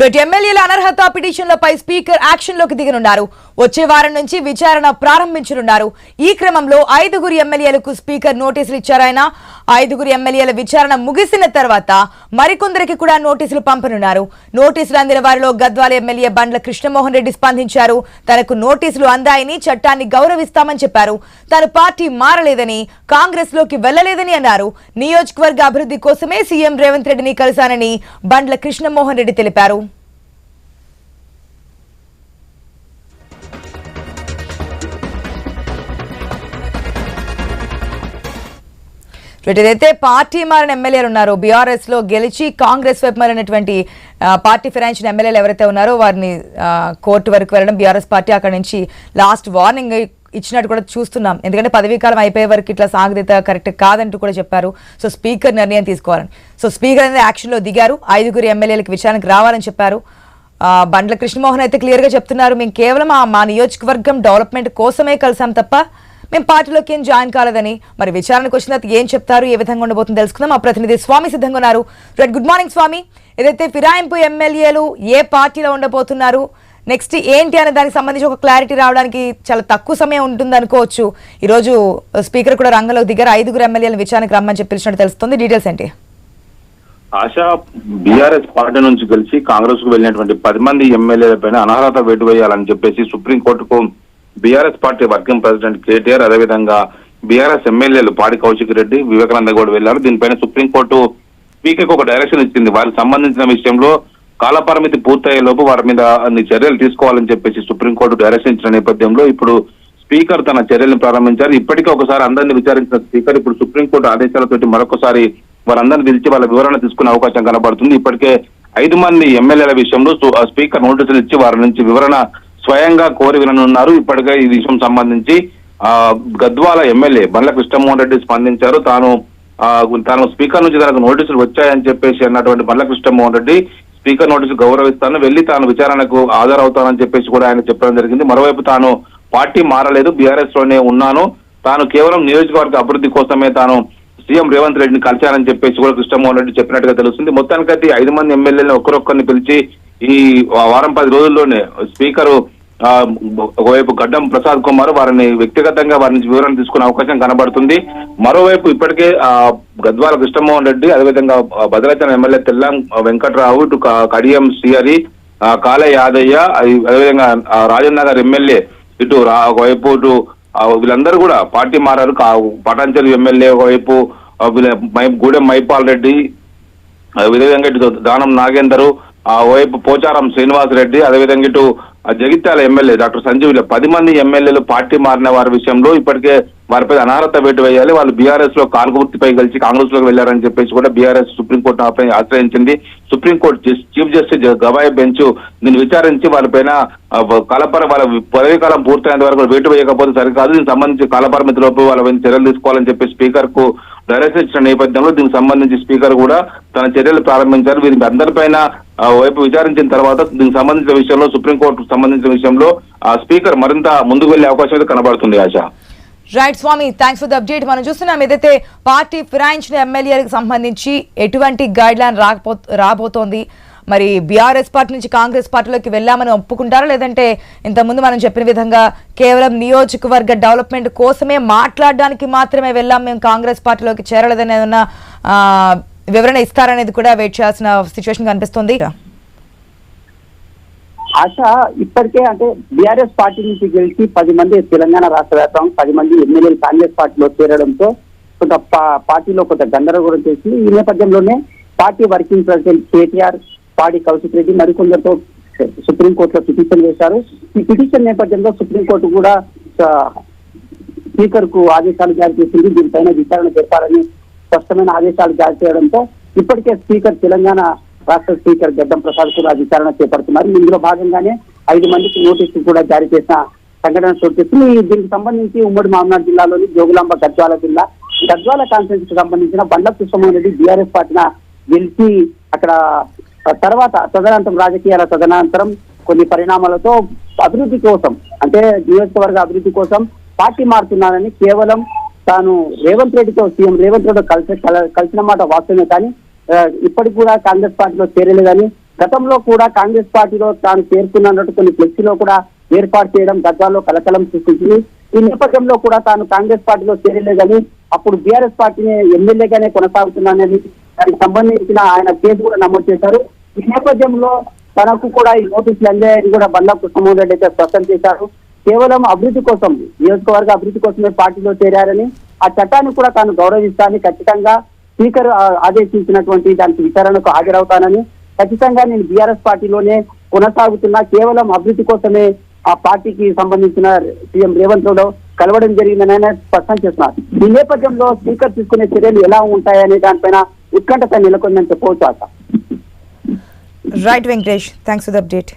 ఎమ్మెల్యేల అనర్హత పిటిషన్లపై స్పీకర్ యాక్షన్లోకి దిగనున్నారు. వచ్చే వారం నుంచి విచారణ ప్రారంభించనున్నారు. ఈ క్రమంలో 5గురు ఎమ్మెల్యేలకు స్పీకర్ నోటీసులు ఇచ్చారాయన. 5గురు ఎమ్మెల్యేల విచారణ ముగిసిన తర్వాత మరికొందరికి కూడా నోటీసులు పంపనున్నారు. నోటీసులు అందిన వారిలో గద్వాల ఎమ్మెల్యే బండ్ల కృష్ణమోహన్ రెడ్డి స్పందించారు. తనకు నోటీసులు అందాయని, చట్టాన్ని గౌరవిస్తామని చెప్పారు. తాను పార్టీ మారలేదని, కాంగ్రెస్ లోకి వెళ్లలేదని అన్నారు. నియోజకవర్గ అభివృద్ధి కోసమే సీఎం రేవంత్ రెడ్డిని కలిశానని బండ్ల కృష్ణమోహన్ రెడ్డి తెలిపారు. ఏదైతే పార్టీ మారిన ఎమ్మెల్యేలు ఉన్నారో, బీఆర్ఎస్ లో గెలిచి కాంగ్రెస్ వైపు మారినటువంటి పార్టీ ఫిరాయించిన ఎమ్మెల్యేలు ఎవరైతే ఉన్నారో వారిని కోర్టు వరకు వెళ్ళడం, బీఆర్ఎస్ పార్టీ అక్కడ నుంచి లాస్ట్ వార్నింగ్ ఇచ్చినట్టు కూడా చూస్తున్నాం. ఎందుకంటే పదవీకాలం అయిపోయే వరకు ఇట్లా సాగుదీత కరెక్ట్ కాదంటూ కూడా చెప్పారు. సో స్పీకర్ నిర్ణయం తీసుకోవాలని, సో స్పీకర్ అనేది యాక్షన్లో దిగారు. 5గురు ఎమ్మెల్యేలకు విచారణకు రావాలని చెప్పారు. బండ్ల కృష్ణమోహన్ అయితే క్లియర్ గా చెప్తున్నారు, మేము కేవలం మా నియోజకవర్గం డెవలప్మెంట్ కోసమే కలిసాం తప్ప మేము పార్టీలోకి ఏం జాయిన్ కాలేదని. మరి విచారణకు వచ్చిన తర్వాత ఏం చెప్తారు, ఏ విధంగా ఉండబోతుందో తెలుసుకుందాం. మా ప్రతినిధి స్వామి సిద్ధంగా ఉన్నారు. గుడ్ మార్నింగ్ స్వామి. ఏదైతే ఫిరాయింపు ఎమ్మెల్యేలు ఏ పార్టీలో ఉండబోతున్నారు, నెక్స్ట్ ఏంటి అనే దానికి సంబంధించి ఒక క్లారిటీ రావడానికి చాలా తక్కువ సమయం ఉంటుంది అనుకోవచ్చు. ఈరోజు స్పీకర్ కూడా రంగంలోకి దిగారు. 5గురు ఎమ్మెల్యేలను విచారణకు రమ్మని చెప్పినట్టు తెలుస్తుంది. డీటెయిల్స్ ఏంటి? ఆశా, బీఆర్ఎస్ పార్టీ నుంచి కలిసి కాంగ్రెస్ కు వెళ్ళినటువంటి 10 మంది ఎమ్మెల్యేల పైన అనర్హత వేటు వేయాలని చెప్పేసి సుప్రీంకోర్టుకు BRS party working president KTR, అదేవిధంగా బీఆర్ఎస్ ఎమ్మెల్యేలు పాడి కౌశిక్ రెడ్డి, వివేకానంద గౌడ్ వెళ్లారు. దీనిపైన సుప్రీంకోర్టు స్పీకర్ ఒక డైరెక్షన్ ఇచ్చింది. వారికి సంబంధించిన విషయంలో కాలపరిమితి పూర్తయ్యే లోపు వారి మీద అన్ని చర్యలు తీసుకోవాలని చెప్పేసి సుప్రీంకోర్టు డైరెక్షన్ ఇచ్చిన నేపథ్యంలో ఇప్పుడు స్పీకర్ తన చర్యలను ప్రారంభించారు. ఇప్పటికే ఒకసారి అందరినీ విచారించిన స్పీకర్ ఇప్పుడు సుప్రీంకోర్టు ఆదేశాలతోటి మరొకసారి వారందరినీ పిలిచి వాళ్ళ వివరణ తీసుకునే అవకాశం కనబడుతుంది. ఇప్పటికే 5 మంది ఎమ్మెల్యేల విషయంలో స్పీకర్ నోటీసులు ఇచ్చి వారి నుంచి వివరణ స్వయంగా కోరి విననున్నారు. ఇప్పటికే ఈ విషయం సంబంధించి గద్వాల ఎమ్మెల్యే బండ్ల కృష్ణమోహన్ రెడ్డి స్పందించారు. తాను స్పీకర్ నుంచి తనకు నోటీసులు వచ్చాయని చెప్పేసి అన్నటువంటి బండ్ల కృష్ణమోహన్ రెడ్డి స్పీకర్ నోటీసు గౌరవిస్తాను, వెళ్లి తాను విచారణకు హాజరవుతానని చెప్పేసి కూడా ఆయన చెప్పడం జరిగింది. మరోవైపు తాను పార్టీ మారలేదు, బీఆర్ఎస్ లోనే ఉన్నాను, తాను కేవలం నియోజకవర్గ అభివృద్ధి కోసమే తాను సీఎం రేవంత్ రెడ్డిని కలిశానని చెప్పేసి కూడా కృష్ణమోహన్ రెడ్డి చెప్పినట్టుగా తెలుస్తుంది. మొత్తానికైతే 5 మంది ఎమ్మెల్యేలను ఒకరొక్కరిని పిలిచి ఈ వారం 10 రోజుల్లోనే స్పీకరు ఒకవైపు గడ్డం ప్రసాద్ కుమార్ వారిని వ్యక్తిగతంగా వారి నుంచి వివరణ తీసుకునే అవకాశం కనబడుతుంది. మరోవైపు ఇప్పటికే గద్వాల కృష్ణమోహన్ రెడ్డి, అదేవిధంగా భద్రాచలం ఎమ్మెల్యే తెల్లం వెంకట్రావు, ఇటు కడియం శ్రీహరి, కాళ యాదయ్య, అదేవిధంగా రాజన్ నగర్ ఎమ్మెల్యే ఇటు ఒకవైపు ఇటు వీళ్ళందరూ కూడా పార్టీ మారారు. పటాంచల్ ఎమ్మెల్యే ఒకవైపు గూడెం మైపాల్ రెడ్డి, అదేవిధంగా ఇటు దానం నాగేందరు, ఓవైపు పోచారం శ్రీనివాస్ రెడ్డి, అదేవిధంగా ఇటు జగిత్యాల ఎమ్మెల్యే డాక్టర్ సంజీవ్, 10 మంది ఎమ్మెల్యేలు పార్టీ మారిన వారి విషయంలో ఇప్పటికే వారిపై అనర్హత వేటు వేయాలి. వాళ్ళు బీఆర్ఎస్ లో కాల్గుర్తిపై కలిసి కాంగ్రెస్ లోకి వెళ్లారని చెప్పేసి కూడా బీఆర్ఎస్ సుప్రీంకోర్టు ఆశ్రయించింది. Supreme court chief justice Gavai bench దీన్ని విచారించి వారిపైన వాళ్ళ పదవీకాలం పూర్తయినంత వరకు వేటు వేయకపోతే సరికాదు, దీనికి సంబంధించి కాలపరిమితి లోపు వాళ్ళపైన చర్యలు తీసుకోవాలని చెప్పి స్పీకర్ కు డైరెక్షన్ ఇచ్చిన నేపథ్యంలో దీనికి సంబంధించి స్పీకర్ కూడా తన చర్యలు ప్రారంభించారు. వీరికి అందరిపైన వైపు విచారించిన తర్వాత దీనికి సంబంధించిన విషయంలో సుప్రీంకోర్టుకు సంబంధించిన విషయంలో స్పీకర్ మరింత ముందుకు వెళ్లే అవకాశం అయితే కనబడుతుంది. ఆశ. Right Swami, thanks for the update. మనం చూస్తున్నాం ఏదైతే పార్టీ ఫిరాయించిన ఎమ్మెల్యేలకు సంబంధించి ఎటువంటి గైడ్ లైన్ రాబోతోంది. మరి బీఆర్ఎస్ పార్టీ నుంచి కాంగ్రెస్ పార్టీలోకి వెళ్ళామని ఒప్పుకుంటారా, లేదంటే ఇంతకుముందు మనం చెప్పిన విధంగా కేవలం నియోజకవర్గ డెవలప్మెంట్ కోసమే మాట్లాడడానికి మాత్రమే వెళ్ళాం, మేము కాంగ్రెస్ పార్టీలోకి చేరలేదని ఏమన్నా వివరణ ఇస్తారనేది కూడా వెయిట్ చేయాల్సిన సిచ్యువేషన్ కనిపిస్తుంది. ఆశ, ఇప్పటికే అంటే బీఆర్ఎస్ పార్టీ నుంచి గెలిచి 10 మంది తెలంగాణ రాష్ట్ర వ్యాప్తంగా 10 మంది ఎమ్మెల్యేలు కాంగ్రెస్ పార్టీలో చేరడంతో కొంత పార్టీలో కొంత గందరగోళం చేసి ఈ నేపథ్యంలోనే పార్టీ వర్కింగ్ ప్రెసిడెంట్ కేటీఆర్, పాడి కౌశిక్ రెడ్డి మరికొందరితో సుప్రీంకోర్టులో పిటిషన్ వేశారు. ఈ పిటిషన్ నేపథ్యంలో సుప్రీంకోర్టు కూడా స్పీకర్ కు ఆదేశాలు జారీ చేసింది. దీనిపైన విచారణ జరపాలని స్పష్టమైన ఆదేశాలు జారీ చేయడంతో ఇప్పటికే స్పీకర్ తెలంగాణ రాష్ట్ర స్పీకర్ గడ్డం ప్రసాద్ కూడా విచారణ చేపడుతున్నారు. ఇందులో భాగంగానే 5 మందికి నోటీసులు కూడా జారీ చేసిన సంఘటన చోటు చేసుకుంది. దీనికి సంబంధించి ఉమ్మడి మహబూబ్నగర్ జిల్లాలోని జోగులాంబ గద్వాల జిల్లా గద్వాల కాన్ఫరెన్స్ కు సంబంధించిన బండ్ల కృష్ణమోహన్ రెడ్డి బీఆర్ఎస్ పార్టీన గెలిచి అక్కడ తదనంతరం కొన్ని పరిణామాలతో అభివృద్ధి కోసం, అంటే నియోజకవర్గ అభివృద్ధి కోసం పార్టీ మారుతున్నానని కేవలం తాను రేవంత్ రెడ్డితో సీఎం రేవంత్ రెడ్డి కలిసిన మాట వాస్తవమే, కానీ ఇప్పటికి కూడా కాంగ్రెస్ పార్టీలో చేరలేదని గతంలో కూడా కాంగ్రెస్ పార్టీలో తాను చేరుకున్నట్టు కొన్ని ఫ్లెక్సీలో కూడా ఏర్పాటు చేయడం గద్వాల్లో కలకలం సృష్టించింది. ఈ నేపథ్యంలో కూడా తాను కాంగ్రెస్ పార్టీలో చేరలేదని, అప్పుడు బీఆర్ఎస్ పార్టీని ఎమ్మెల్యేగానే కొనసాగుతున్నానని దానికి సంబంధించిన ఆయన కేసు కూడా నమోదు చేశారు. ఈ నేపథ్యంలో తనకు కూడా ఈ నోటీసులు అందాయని కూడా బండ్ల కృష్ణమోహన్ రెడ్డి అయితే స్పష్టం చేశారు. కేవలం అభివృద్ధి కోసం, నియోజకవర్గ అభివృద్ధి కోసమే పార్టీలో చేరారని, ఆ చట్టాన్ని కూడా తాను గౌరవిస్తానని, ఖచ్చితంగా స్పీకర్ ఆదేశించినటువంటి దానికి విచారణకు హాజరవుతానని, ఖచ్చితంగా నేను బీఆర్ఎస్ పార్టీలోనే కొనసాగుతున్నా, కేవలం అభివృద్ధి కోసమే ఆ పార్టీకి సంబంధించిన సీఎం రేవంత్ రెడ్డి కలవడం జరిగిందని ఆయన స్పష్టం చేస్తున్నారు. ఈ నేపథ్యంలో స్పీకర్ తీసుకునే చర్యలు ఎలా ఉంటాయనే దానిపైన ఉత్కంఠత నెలకొందని చెప్పవచ్చు. Right Venkatesh, thanks for the update.